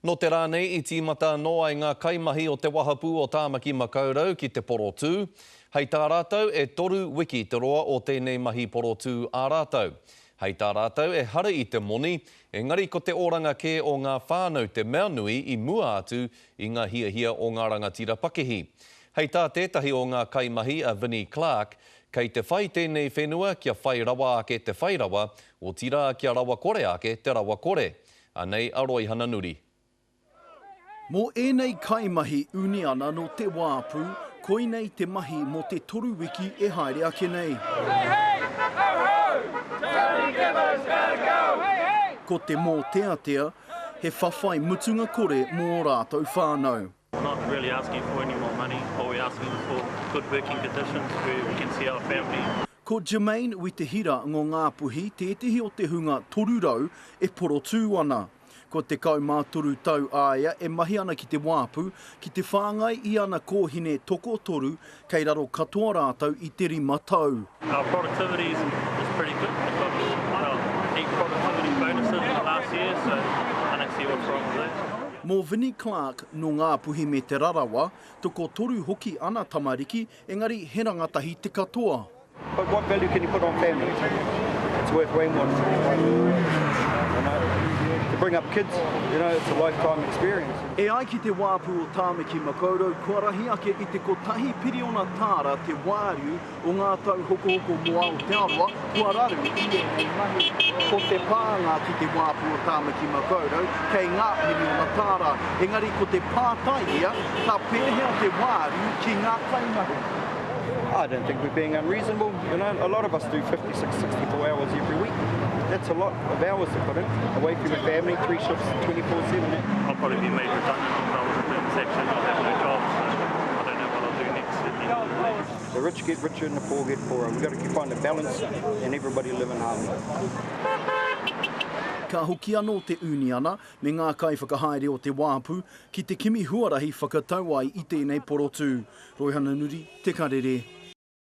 No te rānei I tīmata noa I ngā kaimahi o te wahapū o Tāmaki Makaurau ki te porotū. Hei tā rātou e toru wiki te roa o tēnei mahi porotū ā rātou. Hei tā rātou e hara I te moni, engari ko te oranga kē o ngā whānau te mea nui I mua atu I ngā hiahia o ngā rangatira pakihi. Hei tā tētahi o ngā kaimahi a Vinnie Clark, kei te whai tēnei whenua kia whai rawa ake te whai rawa, o tira kia rawa kore ake te rawa kore. Anei aroi hana nuri. Mō ēnei kaimahi uni ana no te wāpū, koinei te mahi mo te toru wiki e haere ake nei. Ko te mō tea, he whawhai mutunga kore mō rātou whānau. We're not really asking for any more money, but we're asking for good working conditions where we can see our family. Ko Jermaine Witehira ngō Ngāpuhi, tētihi o te hunga torurau e porotū ana. Ko te kaumātoru tau āia e mahi ana ki te wāpū, ki te whāngai I ana kōhine toko toru, kei raro katoa rātou I te rima tau. Our productivity is pretty good. We've got 8 productivity bonuses in the last year, so I don't see what's wrong with that. Mō Vinnie Clark no Ngāpuhi me te rarawa, toko toru hoki ana tamariki, engari he rangatahi te katoa. But what value can you put on family? It's worth way more. To bring up kids, it's a lifetime experience. E ai ki te wāpū o Tāmaki Makaurau, kua rahi ake I te kotahi piriona tāra te wāriu o ngā tau hoko moa o te aroa, kua raru I e mahi ko te pānga ki te wāpū o Tāmaki Makaurau, kei ngā piriona tāra. Engari ko te pātai ia, ka pēhea te wāriu ki ngā kaimahi. I don't think we're being unreasonable. A lot of us do 56, 64 hours every week. That's a lot of hours to put in, away from your family, 3 shifts, 24/7. I'll probably be made redundant if I was in the section. I'll have no job, so I don't know what I'll do next. The rich get richer and the poor get poorer. We've got to find a balance and everybody live in harmony. Ka hoki anō te uni ana, me ngā kai whakahaere o te wāpū, ki te kimi huarahi whakatau ai I tēnei porotū. Roihana nuri, te karere.